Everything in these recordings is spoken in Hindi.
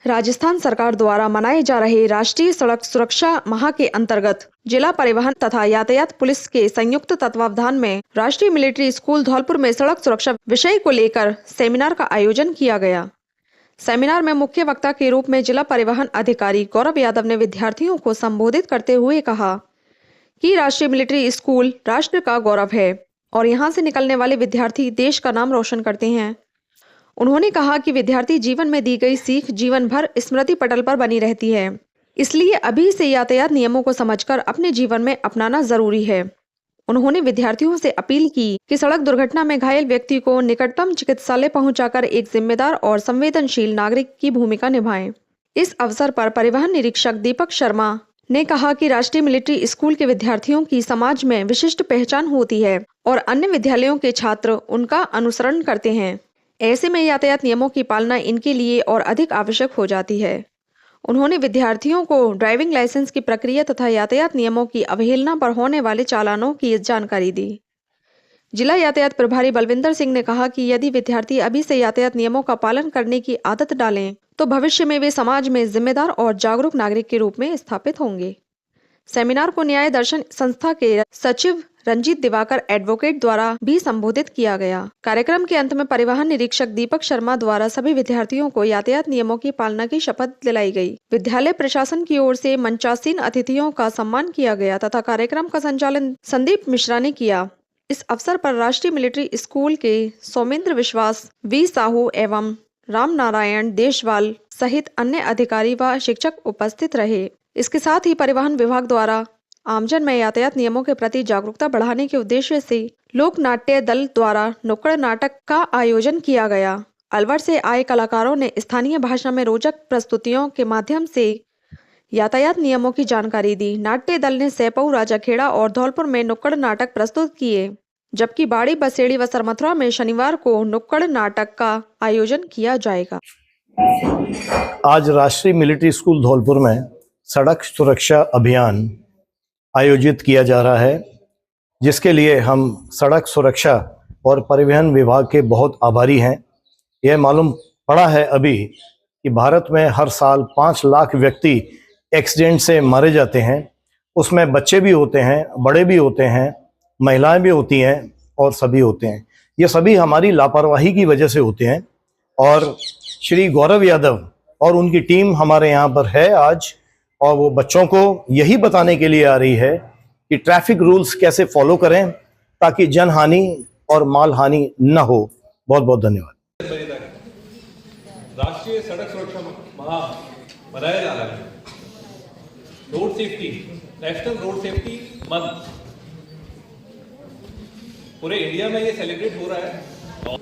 राजस्थान सरकार द्वारा मनाए जा रहे राष्ट्रीय सड़क सुरक्षा माह के अंतर्गत जिला परिवहन तथा यातायात पुलिस के संयुक्त तत्वावधान में राष्ट्रीय मिलिट्री स्कूल धौलपुर में सड़क सुरक्षा विषय को लेकर सेमिनार का आयोजन किया गया। सेमिनार में मुख्य वक्ता के रूप में जिला परिवहन अधिकारी गौरव यादव ने विद्यार्थियों को संबोधित करते हुए कहा कि राष्ट्रीय मिलिट्री स्कूल राष्ट्र का गौरव है और यहाँ से निकलने वाले विद्यार्थी देश का नाम रोशन करते हैं। उन्होंने कहा कि विद्यार्थी जीवन में दी गई सीख जीवन भर स्मृति पटल पर बनी रहती है, इसलिए अभी से यातायात नियमों को समझकर अपने जीवन में अपनाना जरूरी है। उन्होंने विद्यार्थियों से अपील की कि सड़क दुर्घटना में घायल व्यक्ति को निकटतम चिकित्सालय पहुंचाकर एक जिम्मेदार और संवेदनशील नागरिक की भूमिका निभाएं। इस अवसर पर परिवहन निरीक्षक दीपक शर्मा ने कहा कि राष्ट्रीय मिलिट्री स्कूल के विद्यार्थियों की समाज में विशिष्ट पहचान होती है और अन्य विद्यालयों के छात्र उनका अनुसरण करते हैं। ऐसे में यातायात नियमों की पालना इनके लिए और अधिक आवश्यक हो जाती है। उन्होंने विद्यार्थियों को ड्राइविंग लाइसेंस की प्रक्रिया तथा यातायात नियमों की अवहेलना पर होने वाले चालानों की जानकारी दी। जिला यातायात प्रभारी बलविंदर सिंह ने कहा कि यदि विद्यार्थी अभी से यातायात नियमों का पालन करने की आदत डालें तो भविष्य में वे समाज में जिम्मेदार और जागरूक नागरिक के रूप में स्थापित होंगे। सेमिनार को न्याय दर्शन संस्था के सचिव रंजीत दिवाकर एडवोकेट द्वारा भी संबोधित किया गया। कार्यक्रम के अंत में परिवहन निरीक्षक दीपक शर्मा द्वारा सभी विद्यार्थियों को यातायात नियमों की पालना की शपथ दिलाई गई। विद्यालय प्रशासन की ओर से मंचासीन अतिथियों का सम्मान किया गया तथा कार्यक्रम का संचालन संदीप मिश्रा ने किया। इस अवसर पर राष्ट्रीय मिलिट्री स्कूल के सौमेंद्र विश्वास, वी साहू एवं राम नारायण देशवाल सहित अन्य अधिकारी व शिक्षक उपस्थित रहे। इसके साथ ही परिवहन विभाग द्वारा आमजन में यातायात नियमों के प्रति जागरूकता बढ़ाने के उद्देश्य से लोक नाट्य दल द्वारा नुक्कड़ नाटक का आयोजन किया गया। अलवर से आए कलाकारों ने स्थानीय भाषा में रोचक प्रस्तुतियों के माध्यम से यातायात नियमों की जानकारी दी। नाट्य दल ने सैपऊ, राजाखेड़ा और धौलपुर में नुक्कड़ नाटक प्रस्तुत किए, जबकि बाड़ी, बसेड़ी व सरमथुरा में शनिवार को नुक्कड़ नाटक का आयोजन किया जाएगा। आज राष्ट्रीय मिलिट्री स्कूल धौलपुर में सड़क सुरक्षा अभियान आयोजित किया जा रहा है, जिसके लिए हम सड़क सुरक्षा और परिवहन विभाग के बहुत आभारी हैं। यह मालूम पड़ा है अभी कि भारत में हर साल 5 लाख व्यक्ति एक्सीडेंट से मारे जाते हैं। उसमें बच्चे भी होते हैं, बड़े भी होते हैं, महिलाएं भी होती हैं और सभी होते हैं। ये सभी हमारी लापरवाही की वजह से होते हैं और श्री गौरव यादव और उनकी टीम हमारे यहाँ पर है आज, और वो बच्चों को यही बताने के लिए आ रही है कि ट्रैफिक रूल्स कैसे फॉलो करें ताकि जन हानि और माल हानि न हो। बहुत बहुत धन्यवाद। राष्ट्रीय सड़क सुरक्षा माह मनाया जा रहा है। Road safety, national road safety month पूरे इंडिया में ये सेलिब्रेट हो रहा है। और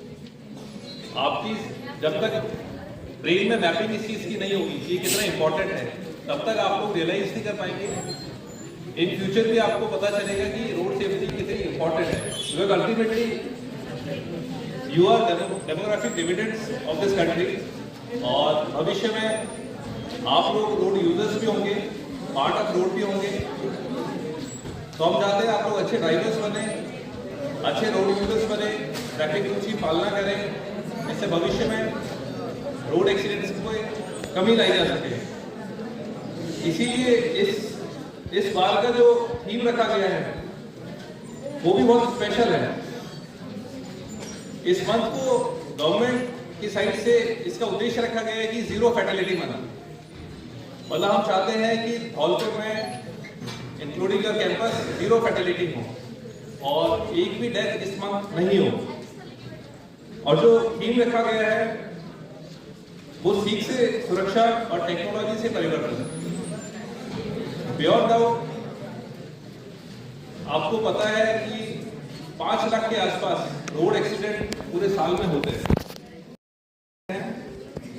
आपकी जब तक ब्रेन में मैपिंग इस चीज की नहीं होगी ये कितना इंपॉर्टेंट है, तब तक आप लोग रियलाइज नहीं कर पाएंगे। इन फ्यूचर भी आपको पता चलेगा कि रोड सेफ्टी कितनी इंपॉर्टेंट है, because ultimately you are demographic dividends of this country. और भविष्य में आप लोग रोड यूजर्स भी होंगे, पार्ट ऑफ रोड भी होंगे। तो हम चाहते हैं आप लोग अच्छे ड्राइवर्स बने, अच्छे रोड यूजर्स बने, ट्रैफिक रूल्स की पालना करें, इससे भविष्य में रोड एक्सीडेंट्स को कमी लाई जा सके। इसीलिए इस बार का जो थीम रखा गया है वो भी बहुत स्पेशल है। इस मंथ को गवर्नमेंट की साइड से इसका उद्देश्य रखा गया है कि 0 फैटेलिटी मना। मतलब हम चाहते हैं कि धौलपुर में इंक्लूडिंग योर कैंपस 0 फैटेलिटी हो और एक भी डेथ इस मंथ नहीं हो। और जो थीम रखा गया है वो सीख से सुरक्षा और टेक्नोलॉजी से परिवर्तन। बियॉन्ड डाउट आपको पता है कि 5 लाख के आसपास रोड एक्सीडेंट पूरे साल में होते हैं,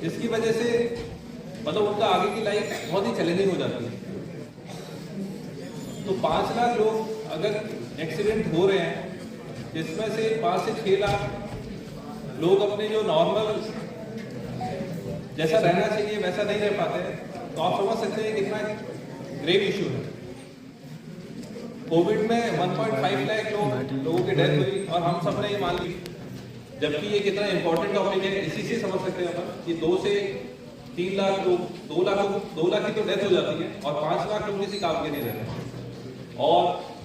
जिसकी वजह से मतलब उनका आगे की लाइफ बहुत ही चैलेंजिंग हो जाती है। तो 5 लाख लोग अगर एक्सीडेंट हो रहे हैं, जिसमें से 5 से 6 लाख लोग अपने जो नॉर्मल जैसा रहना चाहिए वैसा नहीं रह पाते हैं, तो आप समझ सकते हैं कितना ग्रेव इशू है। कोविड में 1.5 लाख लोगों की डेथ हुई और हम सब ने ये मान ली, जबकि ये कितना इंपॉर्टेंट टॉपिक है इसी से समझ सकते हैं अपन कि 2 से 3 लाख लोग, 2 लाख की तो डेथ हो जाती है और 5 लाख लोग किसी काम के नहीं रहते। और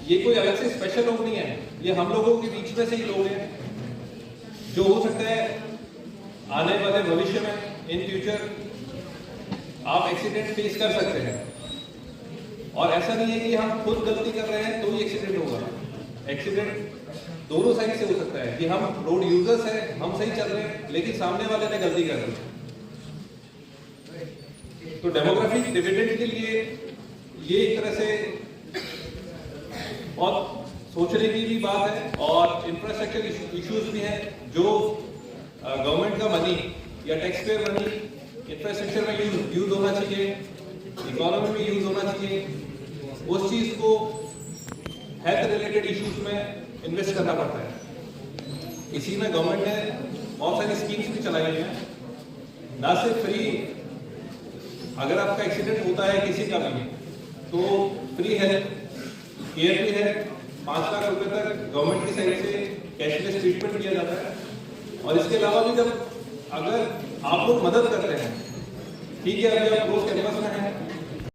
ये कोई अलग से स्पेशल लोग नहीं है, ये हम लोगों के बीच में से ही लोग हैं जो हो सकता है आने वाले भविष्य में इन फ्यूचर आप एक्सीडेंट फेस कर सकते हैं। और ऐसा नहीं है कि हम खुद गलती कर रहे हैं तो ही एक्सीडेंट होगा। एक्सीडेंट दोनों साइड से हो सकता है कि हम रोड यूजर्स हैं, हम सही चल रहे हैं, लेकिन सामने वाले ने गलती कर दी। तो डेमोग्राफिक डिविडेंड के लिए ये एक तरह से बहुत सोचने की भी बात है। और इंफ्रास्ट्रक्चर इश्यूज भी हैं जो गवर्नमेंट का मनी या टैक्स पेयर मनी इंफ्रास्ट्रक्चर में यूज होना चाहिए, इकोनॉमी में यूज होना चाहिए, उस चीज को हेल्थ रिलेटेड इश्यूज में इन्वेस्ट करना पड़ता है। इसी में गवर्नमेंट ने बहुत सारी स्कीम्स भी चलाई हैं, ना सिर्फ फ्री, अगर आपका एक्सीडेंट होता है किसी का भी तो फ्री हेल्थ केयर भी है, 5 लाख रुपए तक गवर्नमेंट की साइड से कैशलेस ट्रीटमेंट किया जाता है। और इसके अलावा भी जब अगर आप लोग मदद करते हैं, ठीक है, अभी आप रोज कैंपस में हैं,